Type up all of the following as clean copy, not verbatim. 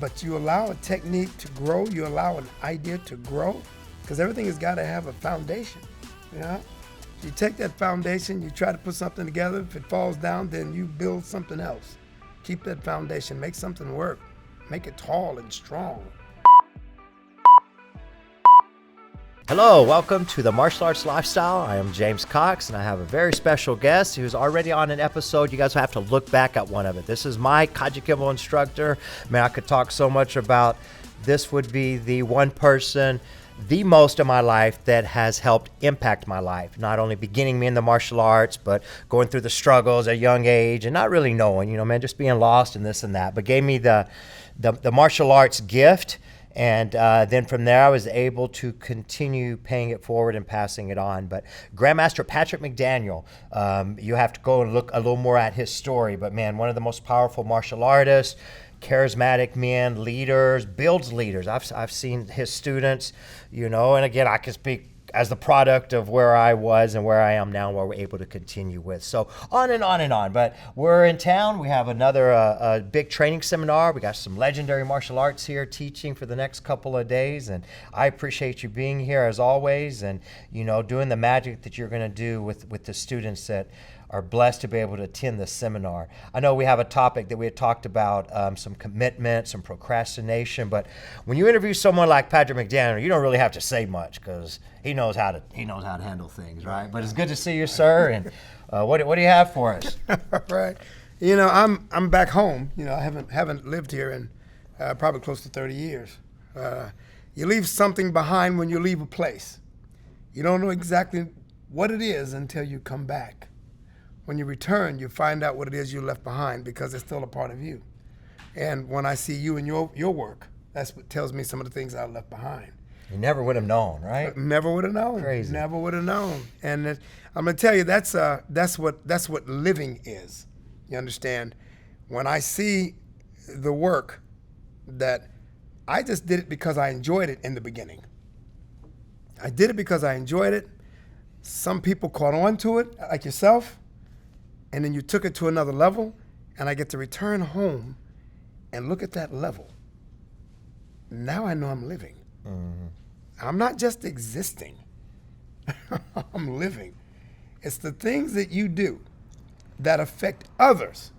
but you allow a technique to grow, you allow an idea to grow, because everything has got to have a foundation, you know? You take that foundation, you try to put something together. If it falls down, then you build something else. Keep that foundation, make something work, make it tall and strong. Hello, welcome to the Martial Arts Lifestyle. I am James Cox, and I have a very special guest who's already on an episode. You guys have to look back at one of it. This is my Kajukembo instructor. Man, I could talk so much about this. Would be the one person the most of my life that has helped impact my life, not only beginning me in the martial arts, but going through the struggles at a young age and not really knowing, just being lost and this and that, but gave me the martial arts gift. And then from there, I was able to continue paying it forward and passing it on. But Grandmaster Patrick McDaniel, you have to go and look a little more at his story. But man, one of the most powerful martial artists, charismatic men, leaders, builds leaders. I've seen his students, and again, I can speak as the product of where I was and where I am now, where we're able to continue with. So on and on and on. But we're in town. We have another big training seminar. We got some legendary martial arts here teaching for the next couple of days. And I appreciate you being here as always and, doing the magic that you're going to do with the students that are blessed to be able to attend the seminar. I know we have a topic that we had talked about, some commitment, some procrastination, but when you interview someone like Patrick McDaniel, you don't really have to say much because he knows how to handle things, right? But it's good to see you, sir. And what do you have for us? Right. I'm back home. I haven't lived here in probably close to 30 years. You leave something behind when you leave a place. You don't know exactly what it is until you come back. When you return, you find out what it is you left behind because it's still a part of you. And when I see you and your work, that's what tells me some of the things I left behind. You never would have known, right? Never would have known. Crazy. Never would have known. And I'm gonna tell you, that's what living is. You understand? When I see the work that I just did it because I enjoyed it in the beginning. I did it because I enjoyed it. Some people caught on to it, like yourself. And then you took it to another level, and I get to return home and look at that level. Now I know I'm living. Mm-hmm. I'm not just existing. I'm living. It's the things that you do that affect others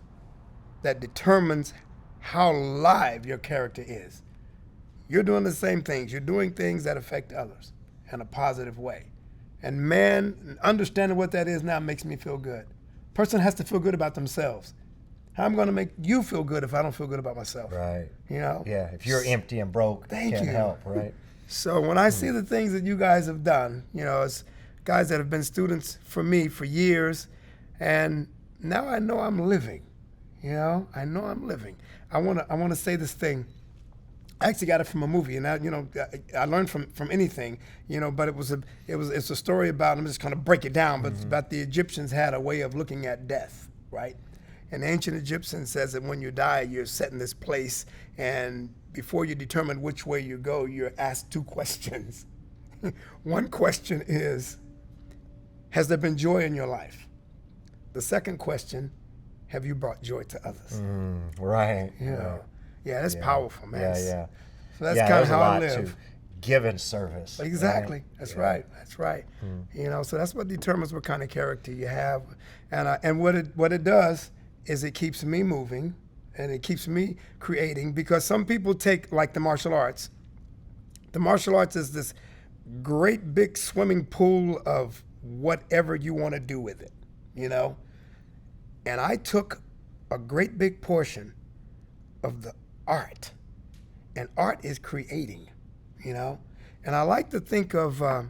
that determines how live your character is. You're doing the same things. You're doing things that affect others in a positive way. And man, understanding what that is now makes me feel good. Person has to feel good about themselves. How am I going to make you feel good if I don't feel good about myself? Right. Yeah, if you're empty and broke, you can't help, right? So when I see the things that you guys have done, it's guys that have been students for me for years, and now I know I'm living. I know I'm living. I want to say this thing. I actually got it from a movie, and I learned from anything, but it's a story about, I'm just kind of break it down, but it's about the Egyptians had a way of looking at death, right? And the ancient Egyptian says that when you die, you're set in this place, and before you determine which way you go, you're asked two questions. One question is, has there been joy in your life? The second question, have you brought joy to others? Right. Right. Yeah, that's powerful, man. Yeah. So that's kind of how I live. To give in service. Exactly. Right? That's right. That's right. So that's what determines what kind of character you have, and what it does is it keeps me moving, and it keeps me creating. Because some people take like the martial arts. The martial arts is this great big swimming pool of whatever you want to do with it, And I took a great big portion of the art, and art is creating, And I like to think of the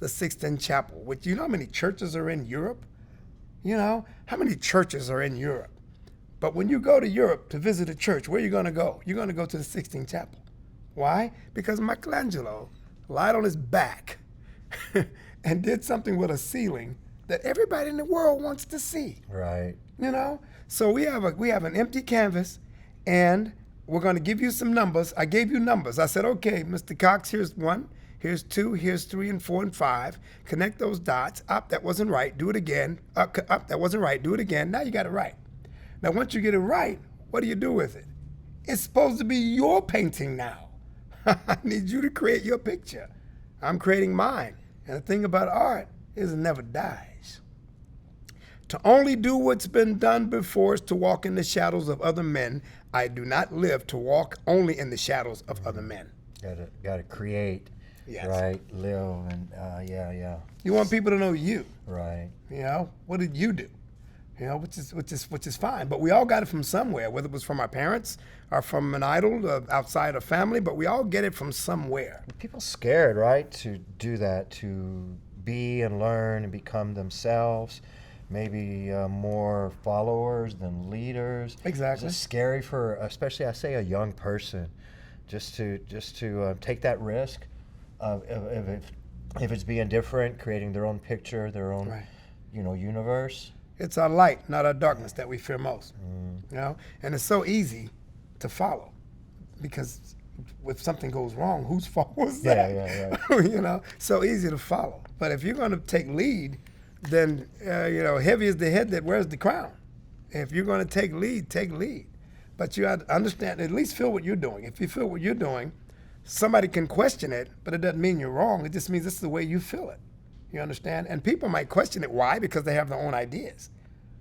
Sixtine Chapel, which how many churches are in Europe? How many churches are in Europe? But when you go to Europe to visit a church, where are you going to go? You're going to go to the Sixtine Chapel. Why? Because Michelangelo lied on his back and did something with a ceiling that everybody in the world wants to see. Right. So we have an empty canvas, and we're going to give you some numbers. I gave you numbers. I said, okay, Mr. Cox, here's 1, here's 2, here's 3 and 4 and 5. Connect those dots. Up, that wasn't right. Do it again. Up, that wasn't right. Do it again. Now you got it right. Now, once you get it right, what do you do with it? It's supposed to be your painting now. I need you to create your picture. I'm creating mine. And the thing about art is it never dies. To only do what's been done before is to walk in the shadows of other men. I do not live to walk only in the shadows of other men. Gotta create, Yes. right? Live, and yeah. You want people to know you. Right. You know, what did you do? You know, which is fine. But we all got it from somewhere, whether it was from our parents or from an idol outside of family. But we all get it from somewhere. People scared, right, to do that, to be and learn and become themselves. Maybe more followers than leaders. Exactly. It's scary for, especially I say, a young person, just to take that risk of if it's being different, creating their own picture, their own, Right. universe. It's our light, not our darkness, that we fear most. You know, and it's so easy to follow, because if something goes wrong, whose fault was that? Yeah. You know, so easy to follow. But if you're going to take lead, then heavy is the head that wears the crown. If you're going to take lead, take lead. But you have to understand, at least feel what you're doing. If you feel what you're doing, somebody can question it, but it doesn't mean you're wrong. It just means this is the way you feel it. You understand? And people might question it. Why? Because they have their own ideas.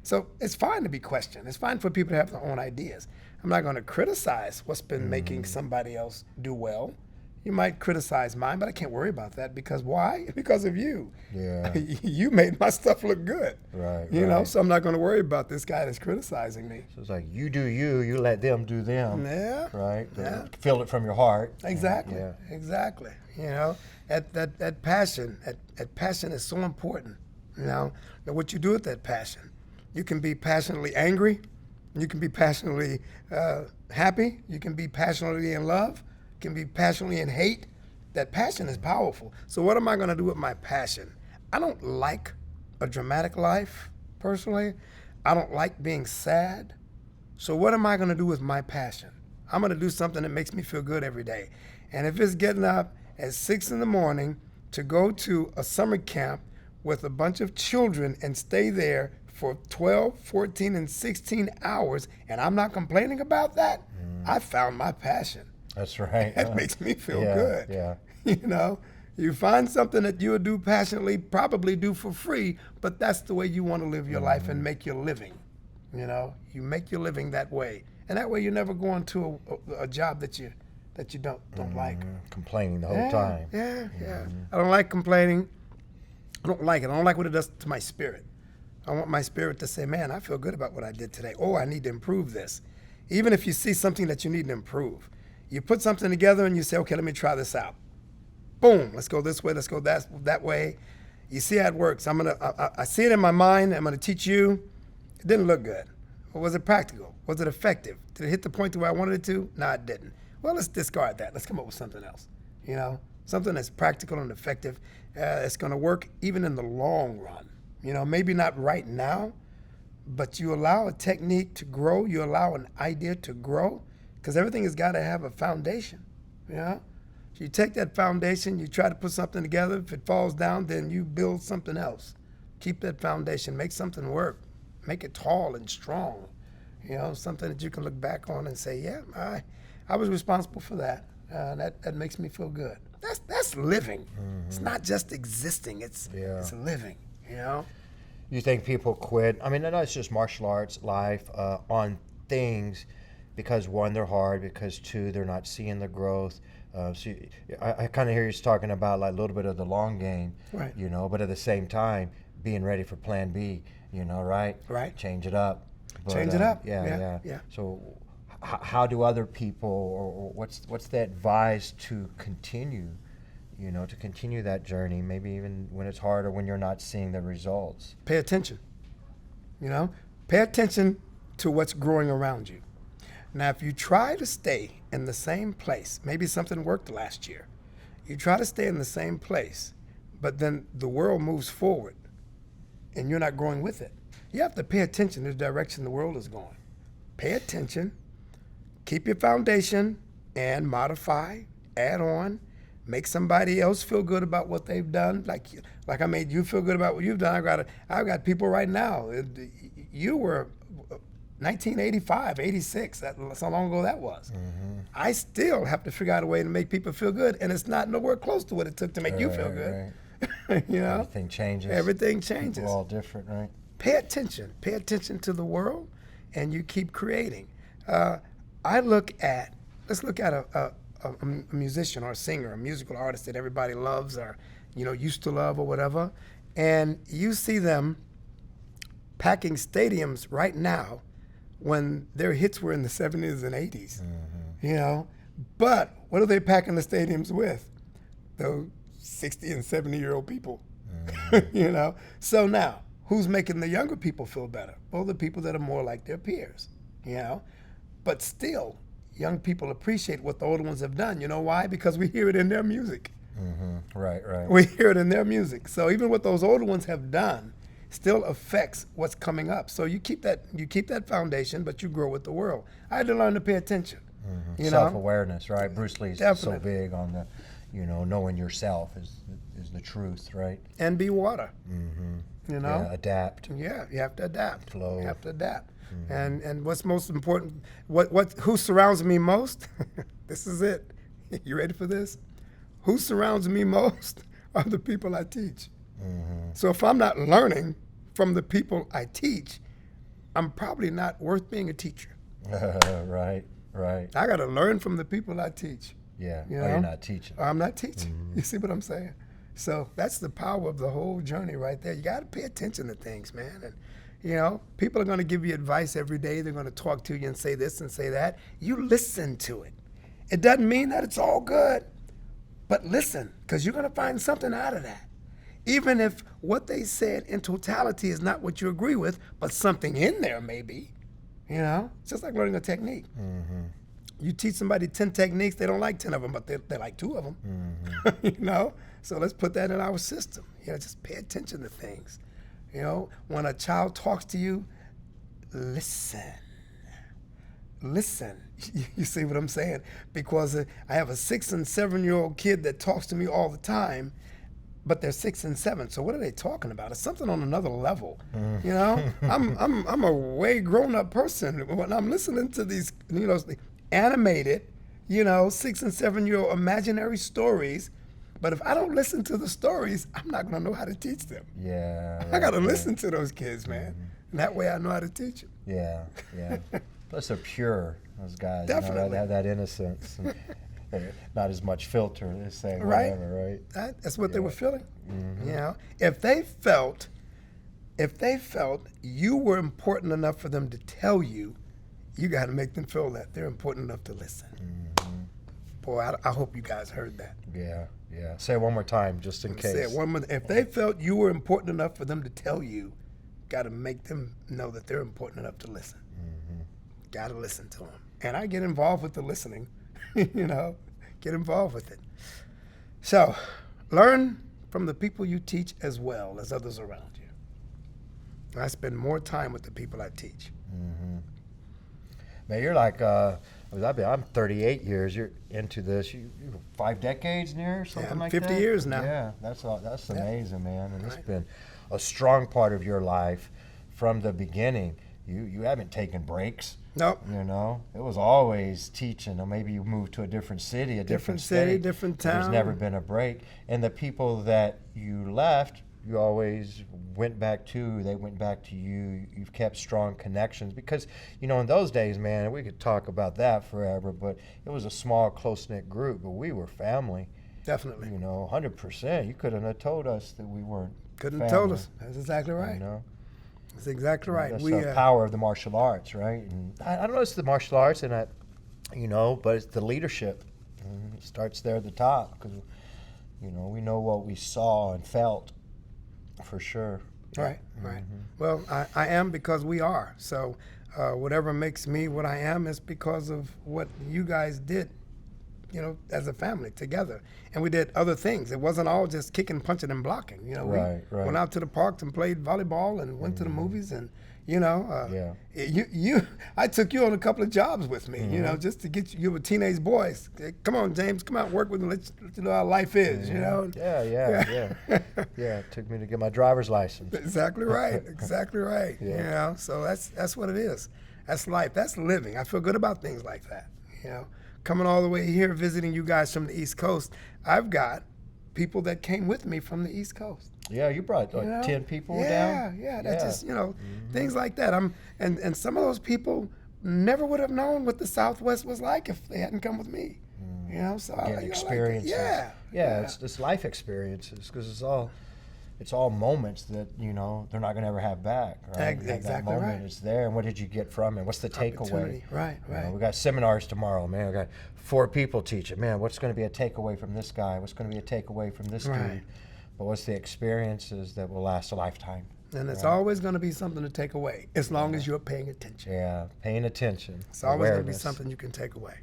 So it's fine to be questioned. It's fine for people to have their own ideas. I'm not going to criticize what's been making somebody else do well. You might criticize mine, but I can't worry about that, because why? Because of you. Yeah. You made my stuff look good. Right. You know, so I'm not going to worry about this guy that's criticizing me. So it's like you do you let them do them. Yeah. Right. Yeah. Feel it from your heart. Exactly. Yeah. Exactly. You know, that passion, that passion is so important. You know, and what you do with that passion, you can be passionately angry, you can be passionately happy, you can be passionately in love, you can be passionately in hate. That passion is powerful. So what am I going to do with my passion? I don't like a dramatic life, personally. I don't like being sad. So what am I going to do with my passion? I'm going to do something that makes me feel good every day. And if it's getting up at 6 in the morning to go to a summer camp with a bunch of children and stay there for 12, 14, and 16 hours, and I'm not complaining about that, I found my passion. That's right. That makes me feel good. Yeah. You know, you find something that you would do passionately, probably do for free, but that's the way you want to live your life and make your living. You know, you make your living that way. And that way you never go into a job that you don't like. Complaining the whole time. Yeah. I don't like complaining. I don't like it. I don't like what it does to my spirit. I want my spirit to say, man, I feel good about what I did today. Oh, I need to improve this. Even if you see something that you need to improve. You put something together and you say, okay, let me try this out. Boom, let's go this way, let's go that way. You see how it works. I see it in my mind. I'm gonna teach you. It didn't look good. Or was it practical? Was it effective? Did it hit the point to where I wanted it to? No, it didn't. Well, let's discard that. Let's come up with something else. You know, something that's practical and effective. It's gonna work even in the long run. You know, maybe not right now, but you allow a technique to grow. You allow an idea to grow, because everything has got to have a foundation. You know, so you take that foundation, you try to put something together. If it falls down, then you build something else. Keep that foundation. Make something work. Make it tall and strong. You know, something that you can look back on and say, yeah, I was responsible for that. That makes me feel good. That's living. It's not just existing. It's living. You know. You think people quit? I mean, I know it's just martial arts life on things because, one, they're hard, because, two, they're not seeing the growth. So I kind of hear you talking about like a little bit of the long game, right? You know, but at the same time, being ready for Plan B. You know, right? Right. Change it up. But, Change it up. Yeah. Yeah. So, how do other people, or what's the advice to continue? You know, to continue that journey, maybe even when it's hard or when you're not seeing the results. Pay attention. You know, pay attention to what's growing around you. Now, if you try to stay in the same place, maybe something worked last year. You try to stay in the same place, but then the world moves forward and you're not growing with it. You have to pay attention to the direction the world is going. Pay attention, keep your foundation, and modify, add on. Make somebody else feel good about what they've done, like I made you feel good about what you've done. I've got people right now. You were 1985, 86. That's how long ago that was. I still have to figure out a way to make people feel good, and it's not nowhere close to what it took to make you feel good. You know, everything changes. Everything changes. People are all different, right? Pay attention. Pay attention to the world, and you keep creating. Let's look at a musician or a singer, a musical artist that everybody loves or used to love or whatever, and you see them packing stadiums right now when their hits were in the 70s and 80s, But what are they packing the stadiums with? Those 60 and 70-year-old people, So now, who's making the younger people feel better? Well, the people that are more like their peers, But still, young people appreciate what the older ones have done. You know why? Because we hear it in their music. Right. We hear it in their music. So even what those older ones have done still affects what's coming up. So you keep that foundation, but you grow with the world. I had to learn to pay attention. Self-awareness, right? Bruce Lee's Definitely. so big on the, knowing yourself is the truth, right? And be water. Yeah, adapt. Yeah, you have to adapt. Flow. You have to adapt. And what's most important? Who surrounds me most? This is it. You ready for this? Who surrounds me most are the people I teach. So if I'm not learning from the people I teach, I'm probably not worth being a teacher. Right. I got to learn from the people I teach. Yeah. You're not teaching. I'm not teaching. You see what I'm saying? So that's the power of the whole journey right there. You got to pay attention to things, man. And people are going to give you advice every day. They're going to talk to you and say this and say that. You listen to it. It doesn't mean that it's all good, but listen, because you're going to find something out of that. Even if what they said in totality is not what you agree with, but something in there may be. It's just like learning a technique. You teach somebody 10 techniques, they don't like 10 of them, but they like 2 of them. So let's put that in our system. Just pay attention to things. When a child talks to you, listen. Listen. You see what I'm saying? Because I have a 6 and 7-year-old kid that talks to me all the time, but they're 6 and 7. So what are they talking about? It's something on another level. I'm a way grown up person when I'm listening to these, animated, 6 and 7-year-old imaginary stories. But if I don't listen to the stories, I'm not going to know how to teach them. Yeah. I got to listen to those kids, man. And that way I know how to teach them. Yeah. Plus they're pure, those guys. Definitely. They have that innocence. And not as much filter. They're saying Right. whatever, right? That's what they were feeling. If they felt you were important enough for them to tell you, you got to make them feel that they're important enough to listen. Boy, I hope you guys heard that. Yeah. Say it one more time, just in case. Say it one more. If they felt you were important enough for them to tell you, got to make them know that they're important enough to listen. Got to listen to them. And I get involved with the listening, get involved with it. So learn from the people you teach as well as others around you. I spend more time with the people I teach. Man, you're like, I'm 38 years. You're into this. You 5 decades near, something like 50 that? years now. Yeah, that's amazing, man. And it's been a strong part of your life from the beginning. You haven't taken breaks. Nope. It was always teaching. Or maybe you moved to a different city, a different city, state. different town. There's never been a break. And the people that you left, you always went back to. They went back to you. You've kept strong connections because, in those days, man, we could talk about that forever, but it was a small, close-knit group, but we were family. Definitely. 100%. You couldn't have told us that we weren't Couldn't have told us. That's exactly right. That's exactly right. That's the power of the martial arts, right? And I don't know, it's the martial arts, and but it's the leadership. It starts there at the top because, we know what we saw and felt for sure. Right. Well, I am because we are. So whatever makes me what I am is because of what you guys did, as a family together. And we did other things. It wasn't all just kicking, punching, and blocking. We went out to the parks and played volleyball and went to the movies and, I took you on a couple of jobs with me, just to get you. You were teenage boys. Come on, James, come out and work with me. Let you know how life is, Yeah. It took me to get my driver's license. Exactly right. So that's what it is. That's life. That's living. I feel good about things like that. You know, coming all the way here, visiting you guys from the East Coast. I've got people that came with me from the East Coast. Yeah, you brought like You know? 10 people Yeah, down. yeah. That's just, things like that. And some of those people never would have known what the Southwest was like if they hadn't come with me. You know, so Getting experiences. Yeah. It's life experiences because it's all moments that they're not going to ever have back. Right? Exactly that moment right. is there, and what did you get from it? What's the takeaway? Opportunity. Right. We got seminars tomorrow, man. We got 4 people teaching. Man, what's going to be a takeaway from this guy? What's going to be a takeaway from this dude? But what's the experiences that will last a lifetime? And it's always going to be something to take away, as long as you're paying attention. Yeah, paying attention. It's always going to be something you can take away.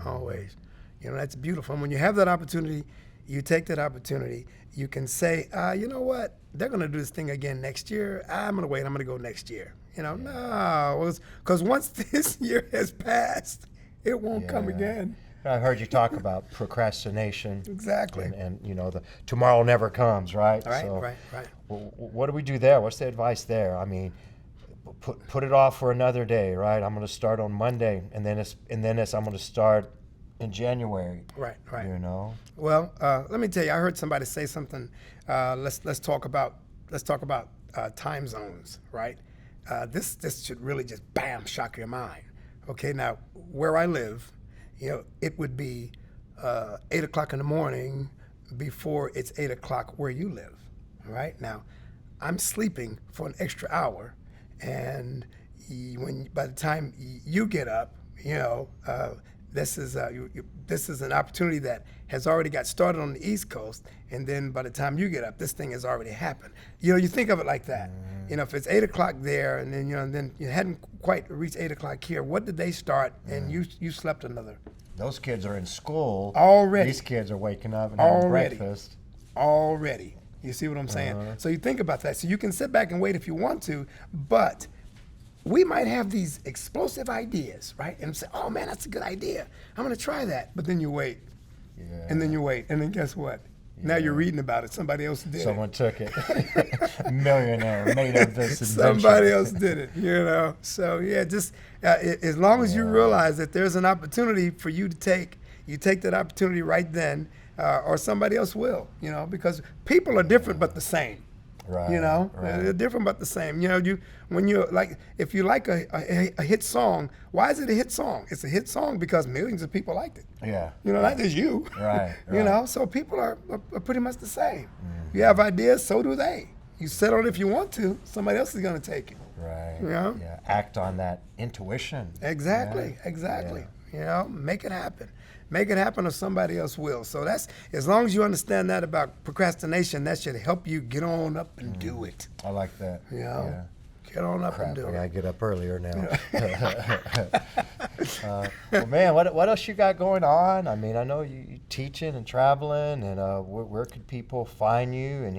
Always. That's beautiful. And when you have that opportunity, you take that opportunity. You can say, you know what? They're going to do this thing again next year. I'm going to wait. I'm going to go next year. No, because once this year has passed, it won't come again. I heard you talk about procrastination. Exactly. And the tomorrow never comes, right? Right. What do we do there? What's the advice there? I mean, put it off for another day, right? I'm going to start on Monday, and then I'm going to start in January. Right. Well, let me tell you, I heard somebody say something. Let's talk about time zones, right? This should really just shock your mind. Okay, now where I live, it would be 8 o'clock in the morning before it's 8 o'clock where you live. Right now, I'm sleeping for an extra hour, and by the time you get up, this is an opportunity that has already got started on the East Coast, and then by the time you get up, this thing has already happened. You think of it like that. If it's 8 o'clock there, and then you hadn't quite reached 8 o'clock here, what did they start? And you slept another. Those kids are in school already. These kids are waking up and having breakfast already. You see what I'm saying? So you think about that. So you can sit back and wait if you want to, but we might have these explosive ideas, right? And say, oh man, that's a good idea. I'm gonna try that. But then you wait. And then you wait. And then guess what? Now you're reading about it. Somebody else did Someone took it. Millionaire made of this invention. Somebody else did it, So just as long as you realize that there's an opportunity for you to take, you take that opportunity right then, or somebody else will, because people are different but the same. Right. They're different but the same. When you're like, if you like a hit song, why is it a hit song? It's a hit song because millions of people liked it. Yeah. Not just you. Right. So people are pretty much the same. You have ideas, so do they. You sit on it if you want to. Somebody else is going to take it. Right. Yeah. Act on that intuition. Exactly. Make it happen. Make it happen or somebody else will. So that's, as long as you understand that about procrastination, that should help you get on up and do it. I like that. Yeah. Get on up and do it. I gotta get up earlier now. Well, man, what else you got going on? I mean, I know you teaching and traveling, and where could people find you, and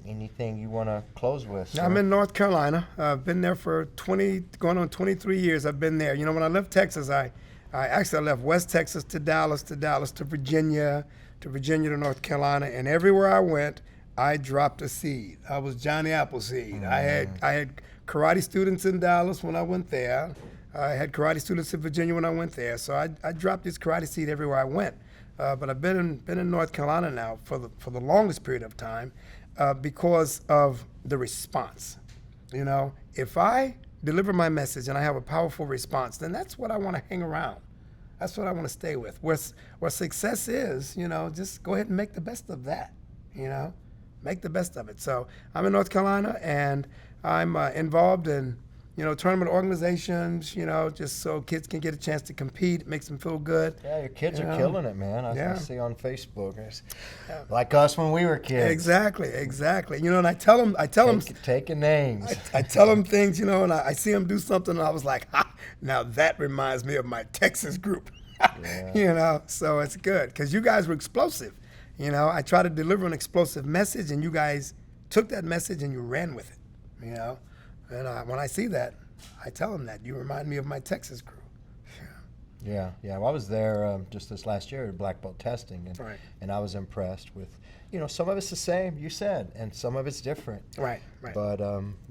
anything you want to close with? I'm in North Carolina. I've been there for going on 23 years. I've been there. When I left Texas, I left West Texas to Dallas to Virginia, to North Carolina, and everywhere I went, I dropped a seed. I was Johnny Appleseed. I had karate students in Dallas when I went there. I had karate students in Virginia when I went there. So I dropped this karate seed everywhere I went. But I've been in North Carolina now for the longest period of time because of the response. If I deliver my message and I have a powerful response, then that's what I want to hang around. That's what I want to stay with. Where success is, just go ahead and make the best of that, make the best of it. So I'm in North Carolina, and I'm involved in, tournament organizations, just so kids can get a chance to compete. It makes them feel good. Yeah, your kids are killing it, man. I see on Facebook. Like us when we were kids. Exactly. And I tell them, taking names. I tell them things, and I see them do something, and I was like, now that reminds me of my Texas group. So it's good because you guys were explosive. I try to deliver an explosive message, and you guys took that message and you ran with it. And when I see that, I tell them that you remind me of my Texas crew. Yeah. Well, I was there just this last year at black belt testing, and I was impressed with, some of it's the same, you said, and some of it's different. Right. But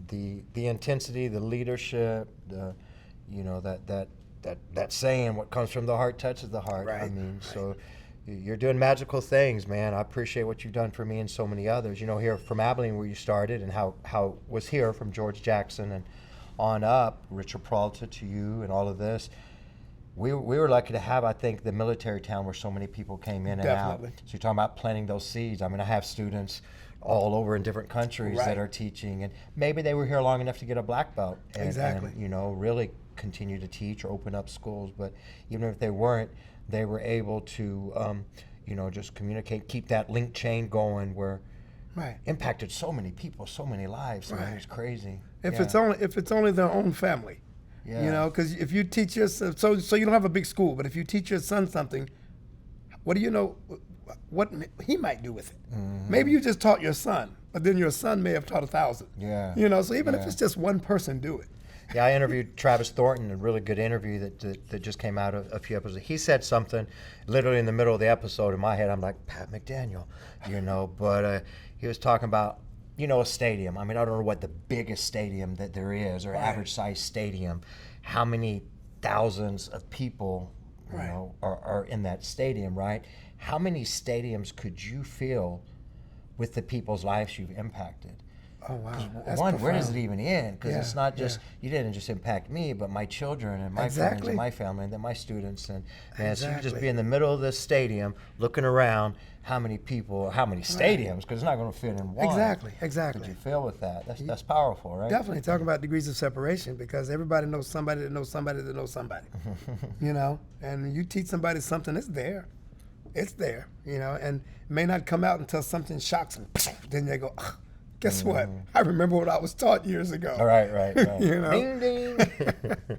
the intensity, the leadership, you know, that saying, what comes from the heart touches the heart. Right, I mean, right. so you're doing magical things, man. I appreciate what you've done for me and so many others. You know, here from Abilene where you started, and how it was here from George Jackson and on up, Richard Peralta to you and all of this. We were lucky to have, I think, the military town where so many people came in and Definitely. out. So you're talking about planting those seeds. I mean, I have students all over in different countries Right. that are teaching, and maybe they were here long enough to get a black belt and, Exactly. and, you know, really continue to teach or open up schools. But even if they weren't, they were able to, you know, just communicate, keep that link chain going, where Right. impacted so many people, so many lives. I mean, Right. it's crazy. If Yeah. it's only their own family, Yeah. you know, because if you teach your son, so you don't have a big school, but if you teach your son something, what do you know what he might do with it? Mm-hmm. Maybe you just taught your son, but then your son may have taught 1,000. Yeah. You know, so even if Yeah. it's just one person, do it. Yeah, I interviewed Travis Thornton, a really good interview that just came out a few episodes. He said something literally in the middle of the episode. In my head, I'm like, Pat McDaniel, you know, but he was talking about, you know, a stadium. I mean, I don't know what the biggest stadium that there is, or Right. average size stadium, how many thousands of people, you Right. know, are in that stadium, right? How many stadiums could you fill with the people's lives you've impacted? Oh wow. That's One, where does it profound. even end? Because Yeah, it's not just, yeah. you didn't just impact me, but my children and my friends Exactly. and my family and then my students. And man, so you could just Exactly. be in the middle of this stadium looking around, how many people, how many stadiums, because it's not going to fit in one. Exactly. Could Exactly. you feel with that? That's powerful, right? Definitely talking about degrees of separation, because everybody knows somebody that knows somebody that knows somebody. You know, and you teach somebody something, it's there. It's there, you know, and it may not come out until something shocks them. Then they go, "Ugh, guess what? I remember what I was taught years ago." All right, right, right. You know? Ding, ding.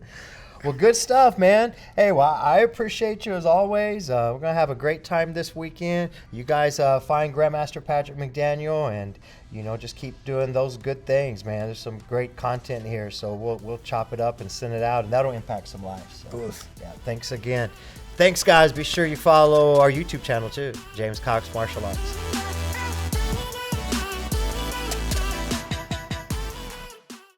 Well, good stuff, man. Hey, well, I appreciate you as always. We're going to have a great time this weekend. You guys find Grandmaster Patrick McDaniel and, you know, just keep doing those good things, man. There's some great content here, so we'll chop it up and send it out, and that'll impact some lives. So, Yes. yeah, thanks again. Thanks, guys. Be sure you follow our YouTube channel, too, James Cox Martial Arts.